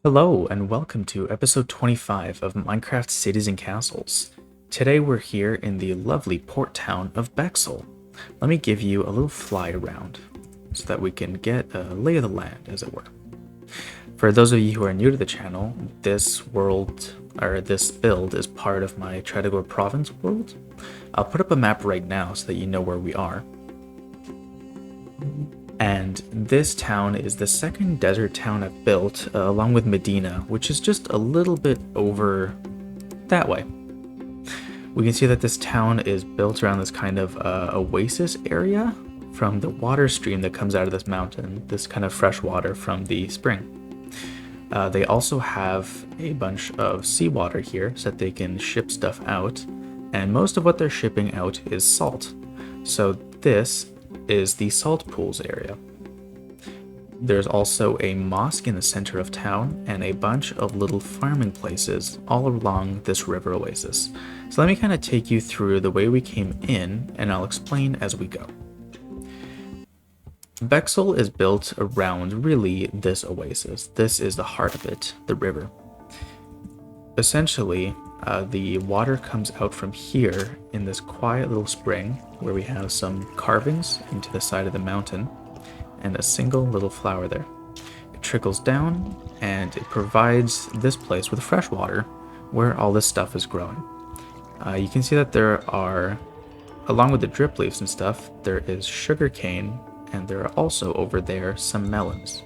Hello, and welcome to episode 25 of Minecraft Cities and Castles. Today we're here in the lovely port town of Bexall. Let me give you a little fly around so that we can get a lay of the land, as it were. For those of you who are new to the channel, this build is part of my Tredegor province world. I'll put up a map right now so that you know where we are. And this town is the second desert town I've built, along with Medina, which is just a little bit over that way. We can see that this town is built around this kind of oasis area from the water stream that comes out of this mountain, this kind of fresh water from the spring. They also have a bunch of seawater here so that they can ship stuff out, and most of what they're shipping out is salt. So this is the salt pools area. There's also a mosque in the center of town and a bunch of little farming places all along this river oasis. So let me kind of take you through the way we came in, and I'll explain as we go. Bexall is built around really this oasis. This is the heart of it, the river. Essentially, the water comes out from here in this quiet little spring where we have some carvings into the side of the mountain and a single little flower there. It trickles down and it provides this place with fresh water where all this stuff is growing. You can see that there are, along with the drip leaves and stuff, there is sugar cane, and there are also over there some melons.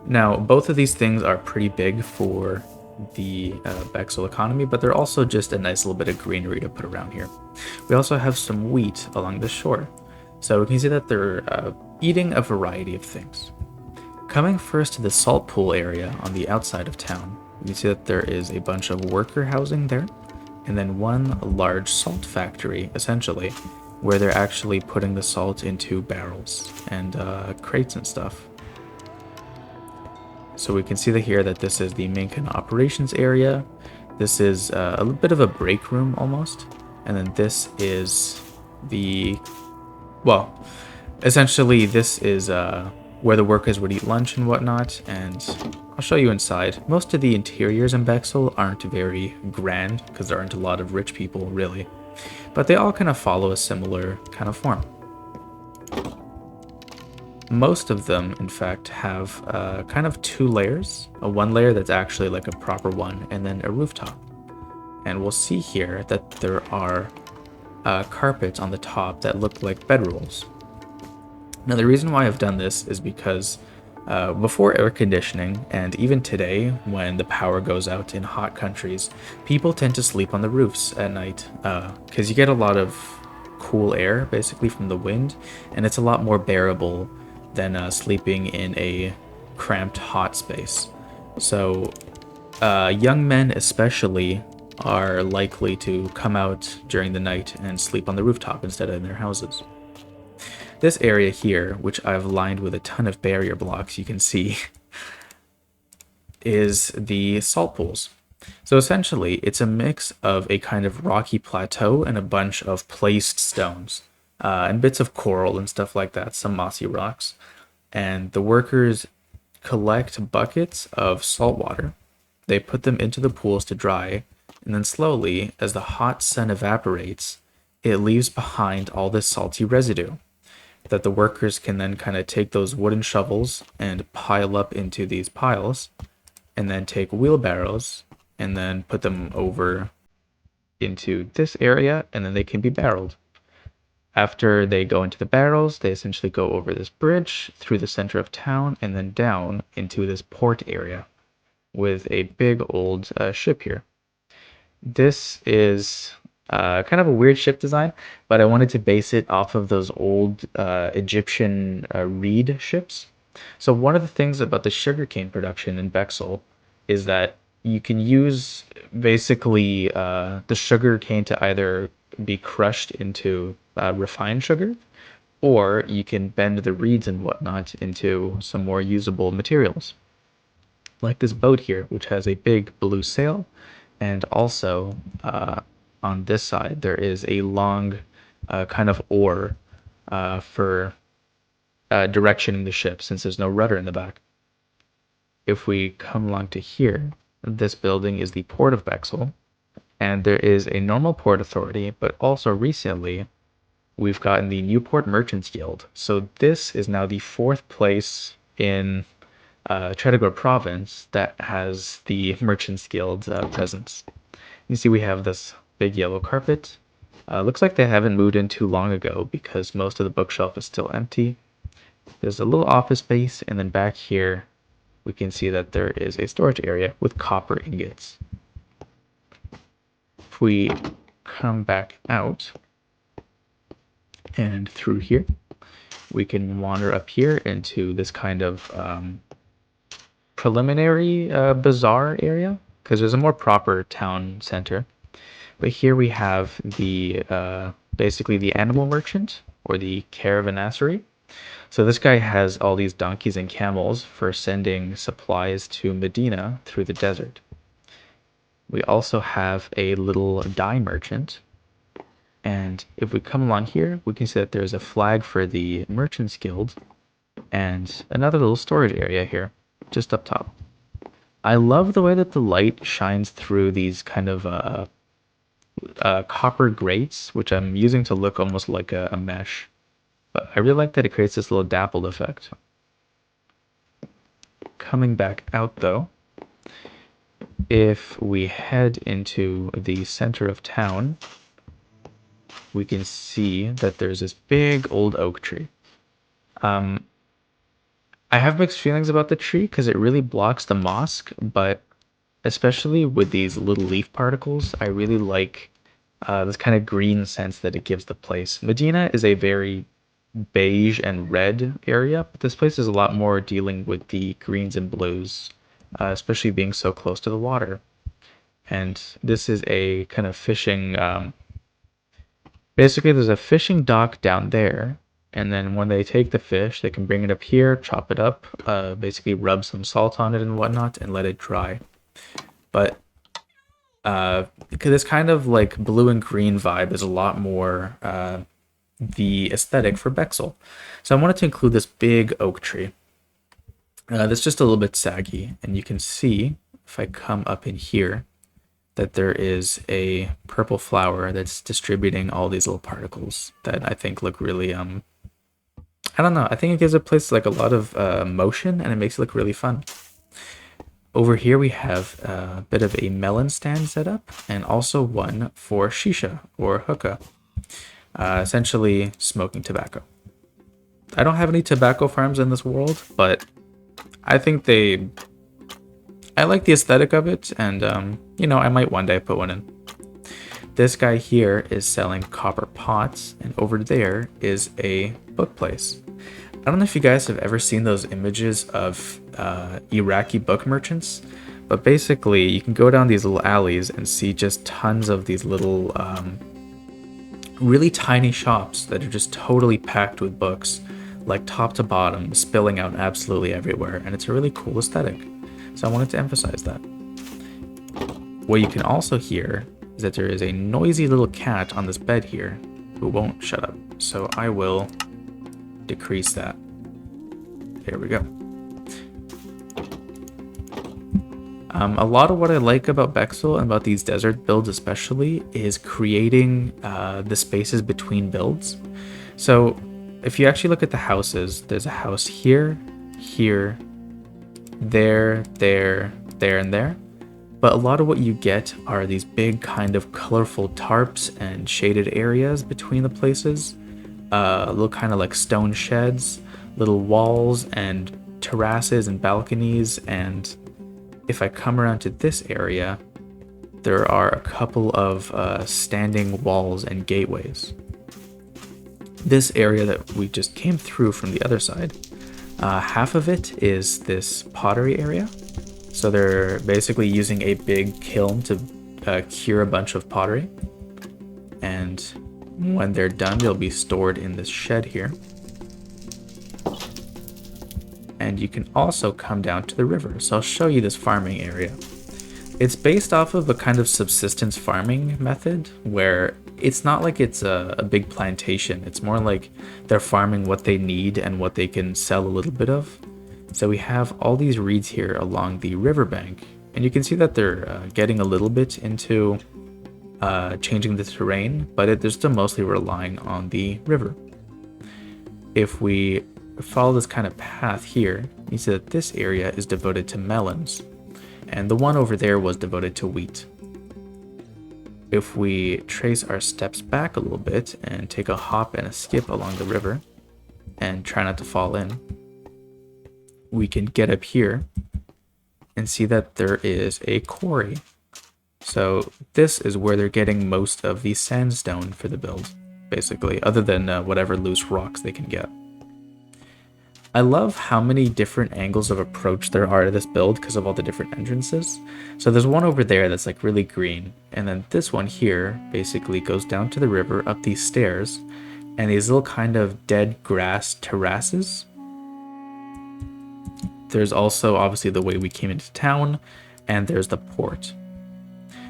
Now, both of these things are pretty big for the Bexall economy, but they're also just a nice little bit of greenery to put around here. We also have some wheat along the shore, so we can see that they're eating a variety of things. Coming first to the salt pool area on the outside of town, we can see that there is a bunch of worker housing there, and then one large salt factory, essentially, where they're actually putting the salt into barrels and crates and stuff. So we can see here that this is the main kind of operations area. This is a little bit of a break room almost. And then this is essentially this is where the workers would eat lunch and whatnot. And I'll show you inside. Most of the interiors in Bexall aren't very grand because there aren't a lot of rich people really. But they all kind of follow a similar kind of form. Most of them, in fact, have kind of two layers. One layer that's actually like a proper one, and then a rooftop. And we'll see here that there are carpets on the top that look like bedrolls. Now, the reason why I've done this is because before air conditioning, and even today, when the power goes out in hot countries, people tend to sleep on the roofs at night because you get a lot of cool air, basically, from the wind, and it's a lot more bearable than sleeping in a cramped hot space. So young men especially are likely to come out during the night and sleep on the rooftop instead of in their houses. This area here, which I've lined with a ton of barrier blocks, you can see, is the salt pools. So essentially, it's a mix of a kind of rocky plateau and a bunch of placed stones. And bits of coral and stuff like that, some mossy rocks. And the workers collect buckets of salt water. They put them into the pools to dry, and then slowly, as the hot sun evaporates, it leaves behind all this salty residue that the workers can then kind of take those wooden shovels and pile up into these piles, and then take wheelbarrows and then put them over into this area, and then they can be barreled. After they go into the barrels, they essentially go over this bridge through the center of town and then down into this port area with a big old ship here. This is kind of a weird ship design, but I wanted to base it off of those old Egyptian reed ships. So one of the things about the sugarcane production in Bexall is that you can use basically the sugarcane to either be crushed into refined sugar, or you can bend the reeds and whatnot into some more usable materials. Like this boat here, which has a big blue sail, and also on this side there is a long kind of oar for directioning the ship since there's no rudder in the back. if we come along to here, this building is the Port of Bexall, and there is a normal port authority, but also recently we've gotten the Newport Merchants Guild. So this is now the fourth place in Cheddar province that has the Merchants Guild presence. You see we have this big yellow carpet. Looks like they haven't moved in too long ago because most of the bookshelf is still empty. There's a little office space, and then back here we can see that there is a storage area with copper ingots. If we come back out and through here, we can wander up here into this kind of preliminary bazaar area because there's a more proper town center. But here we have the basically the animal merchant or the caravanserai. So this guy has all these donkeys and camels for sending supplies to Medina through the desert. We also have a little dye merchant. And if we come along here, we can see that there's a flag for the Merchants Guild and another little storage area here, just up top. I love the way that the light shines through these kind of copper grates, which I'm using to look almost like a mesh. But I really like that it creates this little dappled effect. Coming back out though, if we head into the center of town, we can see that there's this big old oak tree. I have mixed feelings about the tree because it really blocks the mosque, but especially with these little leaf particles, I really like this kind of green sense that it gives the place. Medina is a very beige and red area, but this place is a lot more dealing with the greens and blues, especially being so close to the water. And this is a kind of fishing. Basically, there's a fishing dock down there, and then when they take the fish, they can bring it up here, chop it up, basically rub some salt on it and whatnot, and let it dry. But because this kind of like blue and green vibe is a lot more the aesthetic for Bexall. So I wanted to include this big oak tree. That's just a little bit saggy, and you can see if I come up in here that there is a purple flower that's distributing all these little particles that I think look really I don't know, I think it gives a place like a lot of motion, and it makes it look really fun. Over here we have a bit of a melon stand set up, and also one for shisha or hookah, essentially smoking tobacco. I don't have any tobacco farms in this world, but I think I like the aesthetic of it, and I might one day put one in. This guy here is selling copper pots, and over there is a book place. I don't know if you guys have ever seen those images of Iraqi book merchants, but basically you can go down these little alleys and see just tons of these little really tiny shops that are just totally packed with books, like top to bottom, spilling out absolutely everywhere, and it's a really cool aesthetic. So I wanted to emphasize that. What you can also hear is that there is a noisy little cat on this bed here who won't shut up. So I will decrease that. There we go. A lot of what I like about Bexall and about these desert builds especially is creating the spaces between builds. So if you actually look at the houses, there's a house here, here, there, there, there, and there. But a lot of what you get are these big kind of colorful tarps and shaded areas between the places. Little kind of like stone sheds, little walls and terraces and balconies. And if I come around to this area, there are a couple of standing walls and gateways. This area that we just came through from the other side, half of it is this pottery area. So they're basically using a big kiln to cure a bunch of pottery. And when they're done, they'll be stored in this shed here. And you can also come down to the river. So I'll show you this farming area. It's based off of a kind of subsistence farming method where it's not like it's a big plantation. It's more like they're farming what they need and what they can sell a little bit of. So we have all these reeds here along the riverbank, and you can see that they're getting a little bit into changing the terrain, but they're still mostly relying on the river. If we follow this kind of path here, you see that this area is devoted to melons, and the one over there was devoted to wheat. If we trace our steps back a little bit and take a hop and a skip along the river and try not to fall in, we can get up here and see that there is a quarry. So this is where they're getting most of the sandstone for the build, basically, other than whatever loose rocks they can get. I love how many different angles of approach there are to this build because of all the different entrances. So there's one over there that's like really green, and then this one here basically goes down to the river up these stairs, and these little kind of dead grass terraces. There's also obviously the way we came into town, and there's the port.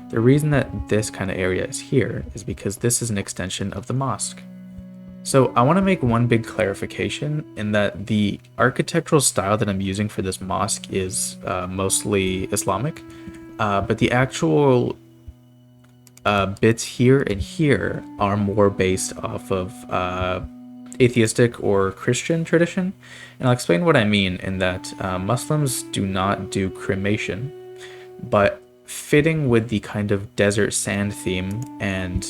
The reason that this kind of area is here is because this is an extension of the mosque. So I want to make one big clarification in that the architectural style that I'm using for this mosque is mostly Islamic, but the actual bits here and here are more based off of atheistic or Christian tradition. And I'll explain what I mean in that Muslims do not do cremation, but fitting with the kind of desert sand theme and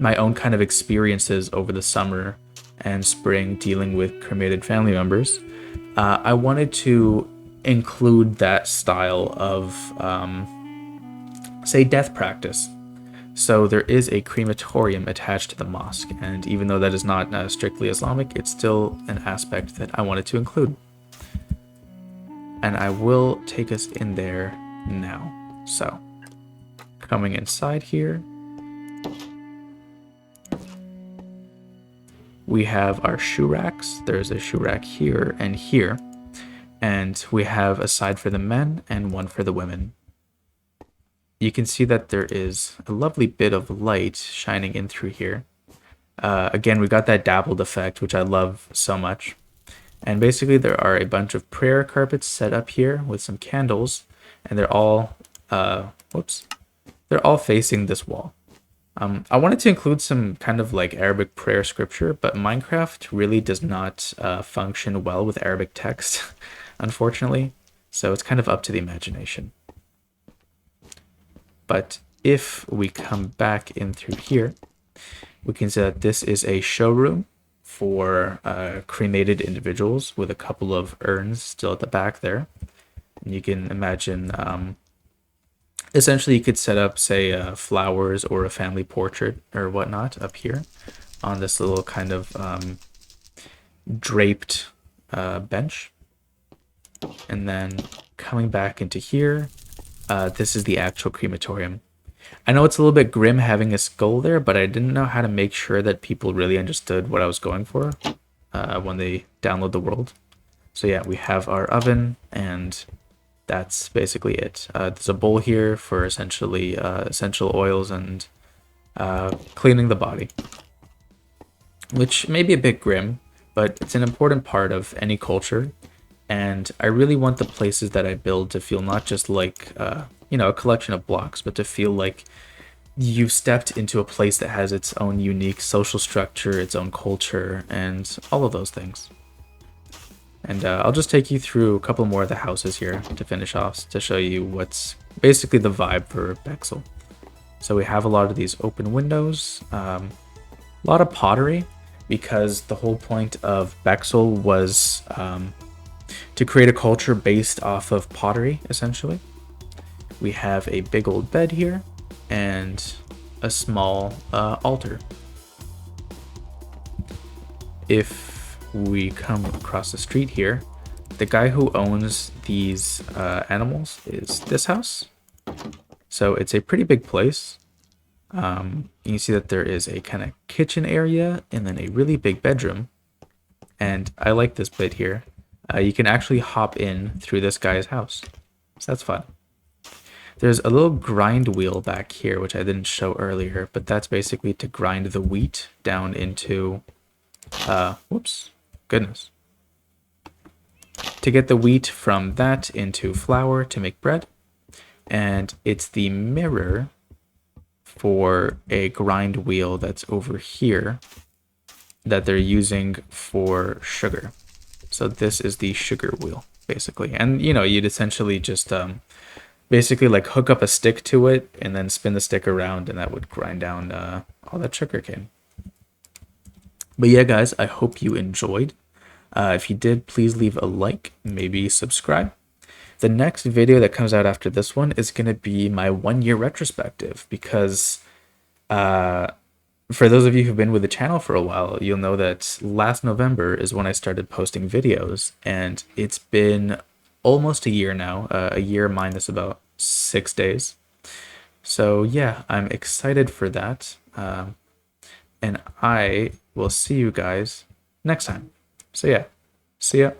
my own kind of experiences over the summer and spring dealing with cremated family members, I wanted to include that style of, say, death practice. So there is a crematorium attached to the mosque, and even though that is not strictly Islamic, it's still an aspect that I wanted to include. And I will take us in there now. So, coming inside here, we have our shoe racks. There's a shoe rack here and here, and we have a side for the men and one for the women. You can see that there is a lovely bit of light shining in through here. Again, we got that dabbled effect, which I love so much. And basically there are a bunch of prayer carpets set up here with some candles, and they're all, they're all facing this wall. I wanted to include some kind of like Arabic prayer scripture, but Minecraft really does not function well with Arabic text, unfortunately. So it's kind of up to the imagination. But if we come back in through here, we can see that this is a showroom for cremated individuals with a couple of urns still at the back there. And you can imagine, essentially you could set up, say, flowers or a family portrait or whatnot up here on this little kind of draped bench. And then coming back into here, this is the actual crematorium. I know it's a little bit grim having a skull there, but I didn't know how to make sure that people really understood what I was going for when they download the world. So yeah, we have our oven, and that's basically it. There's a bowl here for essentially essential oils and cleaning the body, which may be a bit grim, but it's an important part of any culture. And I really want the places that I build to feel not just like, a collection of blocks, but to feel like you've stepped into a place that has its own unique social structure, its own culture, and all of those things. And I'll just take you through a couple more of the houses here to finish off, to show you what's basically the vibe for Bexall. So we have a lot of these open windows, a lot of pottery, because the whole point of Bexall was to create a culture based off of pottery, essentially. We have a big old bed here and a small altar. If we come across the street here, the guy who owns these animals is this house. So it's a pretty big place. You can see that there is a kind of kitchen area and then a really big bedroom. And I like this bit here. You can actually hop in through this guy's house. So that's fun. There's a little grind wheel back here, which I didn't show earlier, but that's basically to grind the wheat down into, goodness. to get the wheat from that into flour to make bread. And it's the mirror for a grind wheel that's over here that they're using for sugar. So this is the sugar wheel, basically. And, you know, you'd essentially just basically like hook up a stick to it and then spin the stick around, and that would grind down all that sugar cane. But yeah, guys, I hope you enjoyed. If you did, please leave a like, maybe subscribe. The next video that comes out after this one is going to be my 1 year retrospective, because for those of you who've been with the channel for a while, you'll know that last November is when I started posting videos, and it's been almost a year now, a year minus about 6 days. So yeah, I'm excited for that. And I will see you guys next time. So yeah, see ya.